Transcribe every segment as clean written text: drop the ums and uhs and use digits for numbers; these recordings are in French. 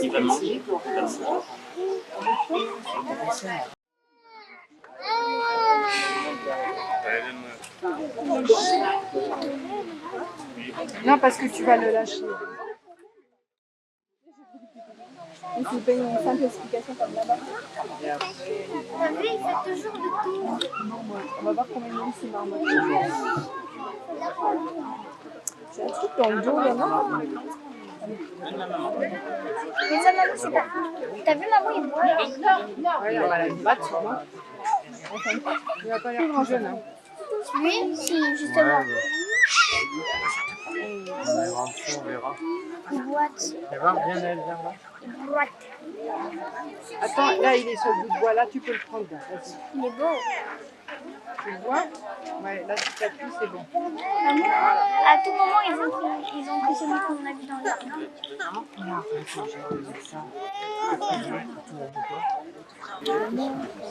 Il va manger. Non, parce que tu vas le lâcher. Et c'est pas une simple explication comme là-bas. T'as vu, il fait toujours le tour. On va voir combien de minutes c'est normal. C'est un truc dans le dos là, non? Mais ça, maman, c'est pas. T'as vu, maman, il boit. Ouais, on va la battre sûrement. Il va pas l'air plus jeune. Hein. Lui, si, justement. On verra. Il boite. Viens voir, viens là, viens là. Il boite. Attends, là il est sur le bout de bois, là tu peux le prendre. Vas-y. Il est beau. Tu le vois? Ouais, là tu t'appuies, c'est bon. Maman, à tout moment, ils ont pris celui qu'on a vu dans le.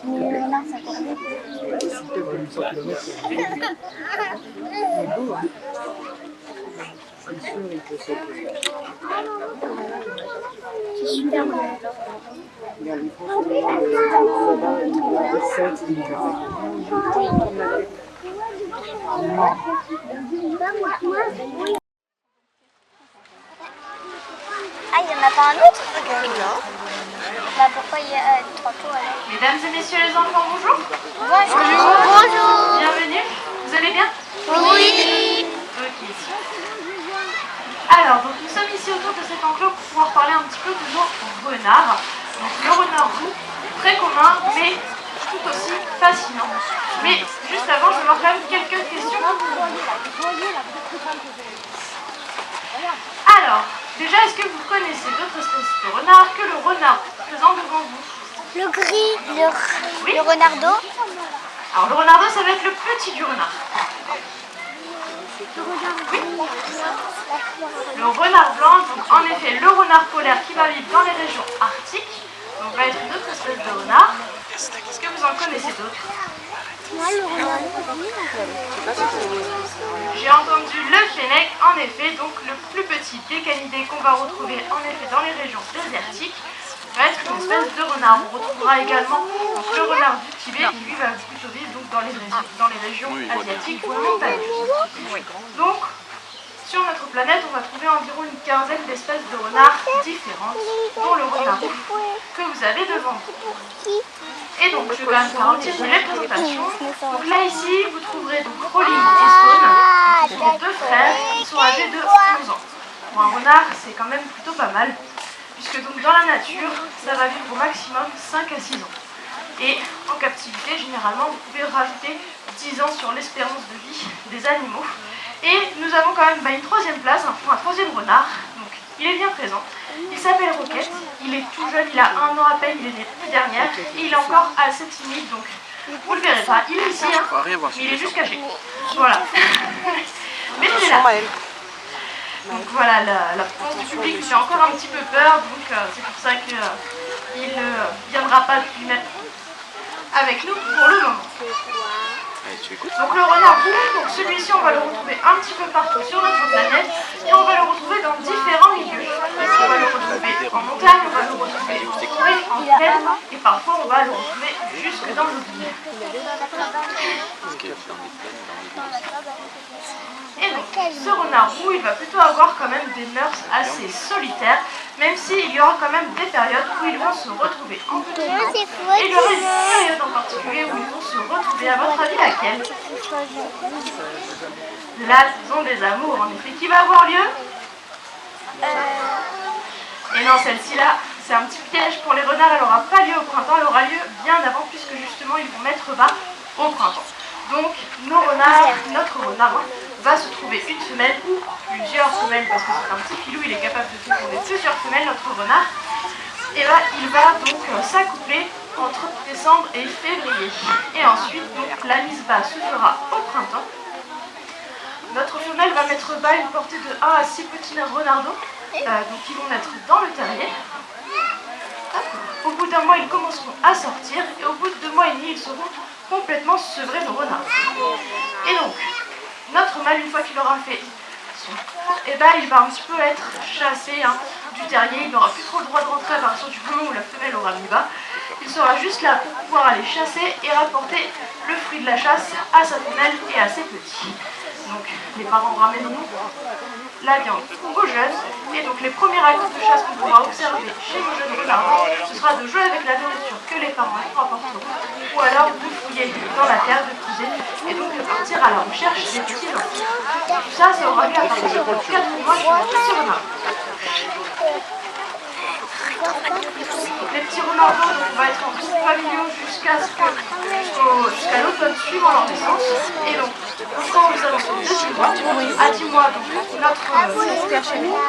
Mais le renard, ça court. C'est super beau. Ah, il n'y en a pas un autre? Bah pourquoi il y a 3 tours alors? Mesdames et messieurs les enfants, bonjour. Bonjour. Bonjour. Bienvenue. Vous allez bien? Oui. Ok. Alors, donc nous sommes ici autour de cet enclos pour pouvoir parler un petit peu de nos renards. Donc le renard roux, très commun, mais tout aussi fascinant. Mais juste avant, je vais voir quand même quelques questions. Alors, déjà, est-ce que vous connaissez d'autres espèces de renards que le renard présent devant vous? Le gris, Oui. le renardeau. Alors le renardeau, ça va être le petit du renard. Oui. Le renard blanc, donc en effet le renard polaire qui va vivre dans les régions arctiques, donc va être une autre espèce de renard. Est-ce que vous en connaissez d'autres? J'ai entendu le fennec, en effet, donc le plus petit des canidés qu'on va retrouver en effet dans les régions désertiques. Va être une espèce de renard. On retrouvera également donc, le renard du Tibet qui lui va plutôt vivre donc, dans les régions asiatiques ou montagneuses. Donc, sur notre planète, on va trouver environ une quinzaine d'espèces de renards différentes, dont le renard que vous avez devant vous. Et donc, je vais quand même faire un petit peu les présentations. Donc là, ici, vous trouverez donc Rolling et Stone, qui sont deux frères qui sont âgés de 11 ans. Pour un renard, c'est quand même plutôt pas mal, puisque donc dans la nature, ça va vivre au maximum 5 à 6 ans. Et en captivité, généralement, vous pouvez rajouter 10 ans sur l'espérance de vie des animaux. Et nous avons quand même une troisième place pour un troisième renard. Donc, il est bien présent. Il s'appelle Roquette. Il est tout jeune, il a 1 an à peine, il est né l'année dernière. Et il est encore assez timide, donc vous ne le verrez pas. Il est ici, hein, mais il est juste caché. Voilà. Mais il est là. Donc voilà, la France du public fait encore un petit peu peur, donc c'est pour ça qu'il ne viendra pas lui-même avec nous pour le moment. Donc le renard roux, donc celui-ci on va le retrouver un petit peu partout sur notre planète et on va le retrouver dans différents milieux. On va le retrouver en montagne, on va le retrouver en forêt, en plaine et parfois on va le retrouver jusque dans le ville. Et donc, ce renard roux, il va plutôt avoir quand même des mœurs assez solitaires, même s'il y aura quand même des périodes où ils vont se retrouver en petit groupe. Et il y aura une période en particulier où ils vont se retrouver. À votre avis, laquelle? La saison des amours, en effet, qui va avoir lieu. Et non, celle-ci là, c'est un petit piège pour les renards, elle n'aura pas lieu au printemps, elle aura lieu bien avant, puisque justement ils vont mettre bas au printemps. Donc nos renards, notre renard va se trouver une femelle ou plusieurs femelles, parce que c'est un petit filou, il est capable de féconder plusieurs femelles, notre renard. Et là, il va donc s'accoupler entre décembre et février. Et ensuite, donc, la mise bas se fera au printemps. Notre femelle va mettre bas une portée de 1 à 6 petits renardeaux, donc ils vont naître dans le terrier. Au bout d'1 mois, ils commenceront à sortir, et au bout de 2 mois et demi, ils seront complètement sevrer nos renards. Et donc, notre mâle, une fois qu'il aura fait son tour, et ben, il va un petit peu être chassé du terrier. Il n'aura plus trop le droit de rentrer à partir du moment où la femelle aura mis bas. Il sera juste là pour pouvoir aller chasser et rapporter le fruit de la chasse à sa femelle et à ses petits. Donc les parents ramèneront la viande aux jeunes. Et donc les premiers actes de chasse qu'on pourra observer chez nos jeunes renards, ce sera de jouer avec la nourriture que les parents leur apporteront, ou alors de fouiller dans la terre, de creuser, et donc de partir à la recherche des petits enfants. Tout ça, ça aura lieu à partir de 4 mois chez nos petits renards. Les petits renards blancs vont être en groupes familiaux jusqu'à l'automne suivant leur naissance. Et donc, quand nous avançons de 10 mois, à 10 mois, donc,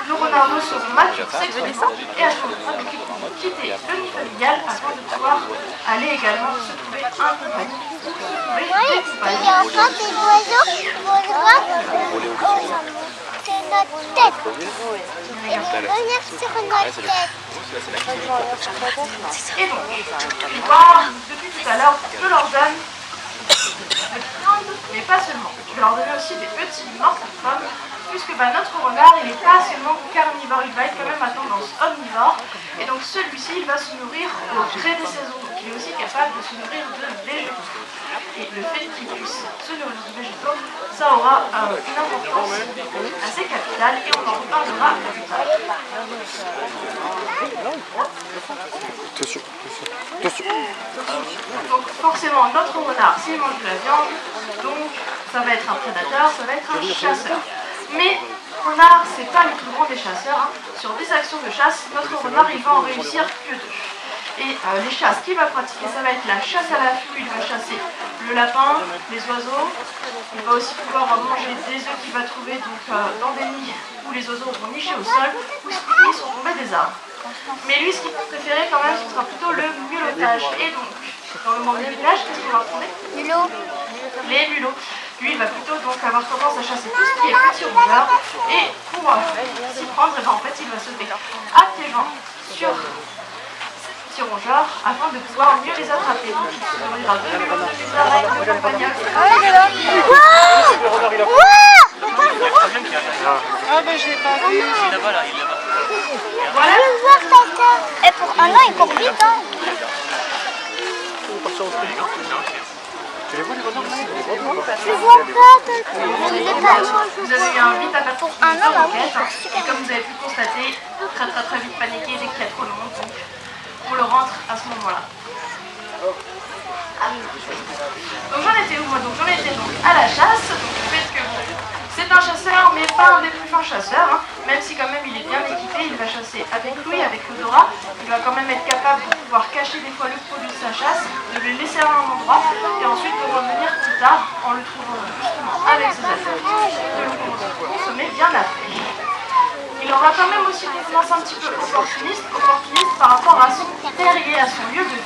nos renards blancs seront matures sexuellement. Et à ce moment-là, ils pourront quitter le nid familial afin de pouvoir aller également se trouver un compagnon. Oui, il y a encore des oiseaux qui volera sur notre tête. Et vont venir sur notre tête. Et donc, tu vois, depuis tout à l'heure, je leur donne de viande, mais pas seulement. Je vais leur donner aussi des petits morceaux de pommes, puisque notre renard, il n'est pas seulement carnivore, il va être quand même à tendance omnivore. Et donc celui-ci, il va se nourrir au gré des saisons. Donc il est aussi capable de se nourrir de végétaux. Et le fait qu'il puisse se nourrir de végétaux, ça aura une importance assez capitale et on en reparlera plus tard. Donc forcément, notre renard, s'il mange de la viande, donc ça va être un prédateur, ça va être un chasseur. Mais renard, c'est pas le plus grand des chasseurs. Sur des actions de chasse, notre renard, il va en réussir que 2. Et les chasses qu'il va pratiquer, ça va être la chasse à l'affût. Il va chasser le lapin, les oiseaux. Il va aussi pouvoir manger des œufs qu'il va trouver donc, dans des nids où les oiseaux vont nicher au sol ou sont tombés des arbres. Mais lui, ce qu'il peut préférer quand même, ce sera plutôt le mulottage. Et donc, dans le monde du mulottage, qu'est-ce qu'on va retrouver? Les mulots. Lui, il va plutôt donc avoir tendance à chasser tout ce qui est petit rongeur. Et pour s'y prendre, en fait, il va sauter à pieds joints sur ces petits rongeurs afin de pouvoir mieux les attraper. Donc, il se nourrira de mulots, de musaraignes, de campagnols. Ah ben je l'ai pas vu. Voilà. Et pour un an, il court vite. Tu les vois les renards? Je vois pas. Vous avez eu un vite à Pour un an, bah oui, et comme vous avez pu le constater, très vite paniqué dès qu'il y a trop de monde. Donc on le rentre à ce moment-là. Donc j'en étais où moi? Donc j'en étais donc à la chasse. Donc le fait que c'est un chasseur, mais pas un des plus fins chasseurs. Même si quand même il est bien équipé, il va chasser avec Louis, avec l'odorat. Il va quand même être capable de pouvoir cacher des fois le produit de sa chasse, de le laisser à un endroit et ensuite de revenir plus tard en le trouvant justement avec ses affaires, de le consommer bien après. Il aura quand même aussi une tendance un petit peu opportuniste par rapport à son terrier, à son lieu de vie,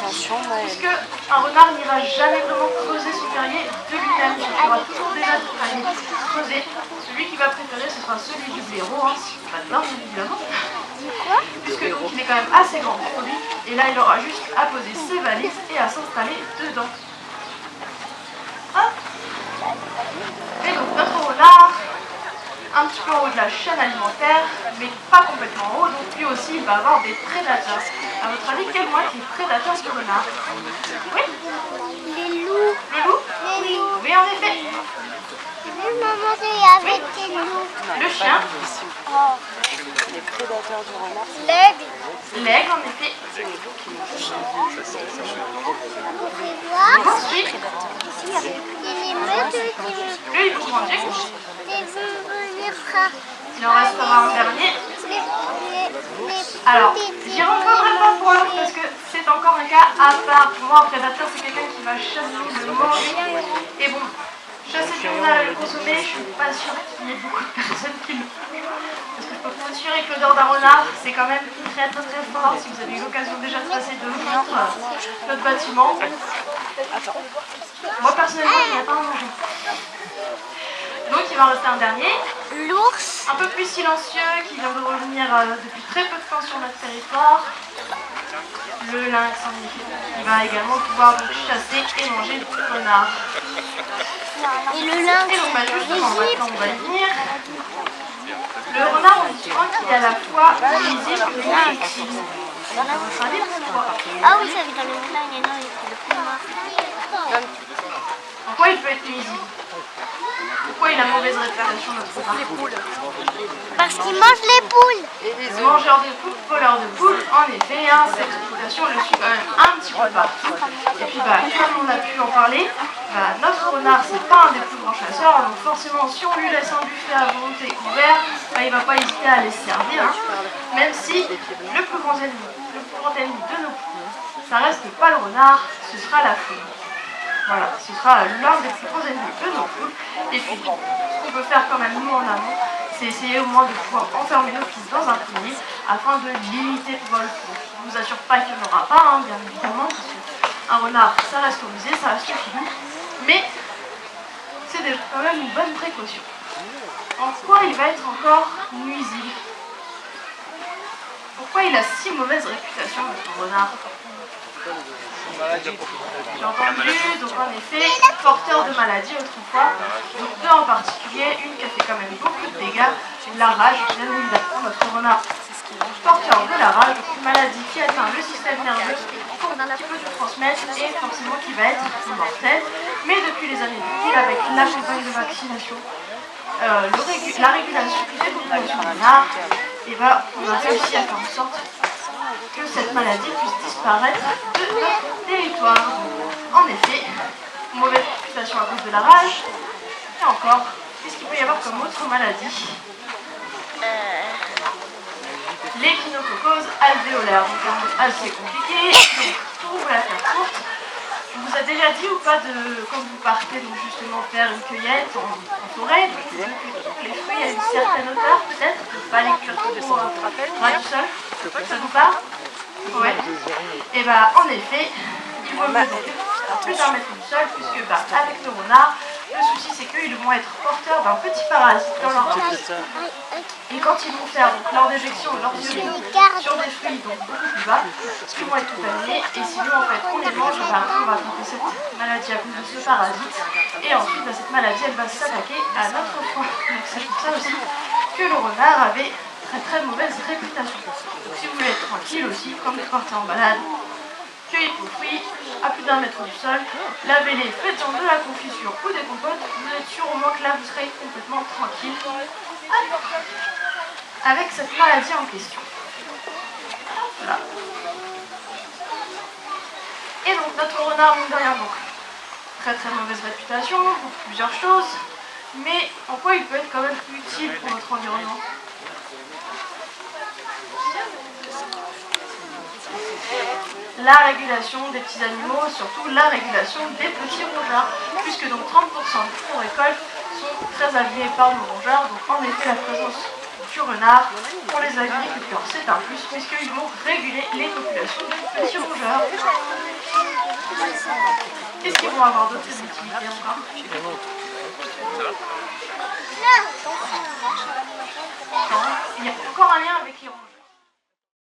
puisque un renard n'ira jamais vraiment creuser son terrier de lui-même. Il aura toujours déjà de famille creuser. Celui qui va préférer, ce sera celui du blaireau, si pas de l'ordre évidemment, puisque donc il est quand même assez grand pour lui, et là il aura juste à poser ses valises et à s'installer dedans. Hop. Et donc notre renard, un petit peu en haut de la chaîne alimentaire, mais pas complètement en haut, donc lui aussi il va avoir des prédateurs. À votre avis, quel vont être les prédateurs du renard? Oui? Les loups. Le loup? Les loups. Oui, en effet. Oui, maman, il y avait des loups. Le chien? Les prédateurs du renard. L'aigle. L'aigle, en effet. Vous pouvez voir. Ensuite, Il y a les meutes qui lui il vous grandir. les frères. Il en restera un dernier. Alors, j'y reviendrai pas pour l'autre parce que c'est encore un cas à part. Pour moi, un prédateur, c'est quelqu'un qui va chasser, le manger. Et bon, chasser du renard et le consommer, je suis pas sûre qu'il y ait beaucoup de personnes qui le font. Parce que je peux vous assurer que l'odeur d'un renard, c'est quand même très fort. Si vous avez eu l'occasion déjà de passer devant notre bâtiment. Moi, personnellement, je n'y ai pas à manger. Donc, il va rester un dernier. L'ours. Un peu plus silencieux, qui vient de revenir depuis très peu de temps sur notre territoire. le lynx en effet. Il va également pouvoir donc chasser et manger du renard. Et le lynx, Et donc justement maintenant on va venir. Le renard on dit souvent qu'il est à la fois nuisible et utile. Vous savez pourquoi? ah oui, ça vit dans les montagnes, et non, il est le plus noir. Pourquoi il peut être nuisible? Pourquoi il a mauvaise réputation notre renard? Les poules. Parce qu'il mange les poules. Mangeur de poules, voleur de poules, en effet, hein, cette réputation le suit quand même un petit peu partout. Et puis comme on a pu en parler, notre renard c'est pas un des plus grands chasseurs, donc forcément si on lui laisse un buffet à volonté ouvert, il va pas hésiter à les servir, hein, même si le plus grand ennemi de nos poules, ça reste pas le renard, ce sera la foule. Voilà, ce sera l'un des plus gros ennemis de nos poules. Et puis, ce qu'on peut faire quand même nous en amont, c'est essayer au moins de pouvoir enfermer nos fils dans un panier afin de limiter le vol. Je ne vous assure pas qu'il n'y en aura pas, hein, bien évidemment, parce qu'un renard, ça reste au musée, ça reste filou, mais c'est quand même une bonne précaution. En quoi il va être encore nuisible? Pourquoi il a si mauvaise réputation, notre renard? J'ai entendu, donc en effet, porteur de maladies autrefois, donc deux en particulier, une qui a fait quand même beaucoup de dégâts, la rage, bien évidemment, notre renard porteur de la rage, donc une maladie qui atteint le système nerveux, qui peut se transmettre et forcément qui va être mortelle. Mais depuis les années 2000, avec la campagne de vaccination, la régulation des populations de renards, et on a réussi à faire en sorte que cette maladie puisse disparaître de notre territoire. En effet, mauvaise réputation à cause de la rage. Et encore, qu'est-ce qu'il peut y avoir comme autre maladie? L'échinococose alvéolaire. Donc un mot assez compliqué, donc pour vous la faire courte, on vous a déjà dit ou pas de quand vous partez donc justement faire une cueillette en forêt, les fruits à une certaine hauteur peut-être, pas les cuire trop ras du sol, ça vous parle? Ouais. Et en effet, il vaut mieux donc à plus d'un mètre du sol, puisque avec le renard, le souci c'est qu'ils vont être porteurs d'un petit parasite dans leur tête. Et quand ils vont faire donc, leur déjection, leur urine sur des fruits donc beaucoup plus bas, ils vont être contaminés. Et sinon en fait on les mange, on va attraper cette maladie à cause de ce parasite. Et ensuite cette maladie elle va s'attaquer à notre foie. Donc c'est pour ça aussi que le renard avait très mauvaise réputation. Donc si vous voulez être tranquille aussi, quand vous partez en balade, cueillez vos fruits à plus d'un mètre du sol, lavez-les, faites-en de la confiture ou des compotes, vous êtes sûr au moins que là vous serez complètement tranquille avec cette maladie en question. Voilà. Et donc notre renard, mine de rien, donc très mauvaise réputation, pour plusieurs choses, mais en quoi il peut être quand même utile pour notre environnement? La régulation des petits animaux, surtout la régulation des petits rongeurs, puisque donc 30% de nos récoltes sont très abîmées par nos rongeurs, donc en effet la présence du renard pour les agriculteurs c'est un plus, puisqu'ils vont réguler les populations de petits rongeurs. Qu'est-ce qu'ils vont avoir d'autres utilités encore? Non, il y a encore un lien avec les rongeurs.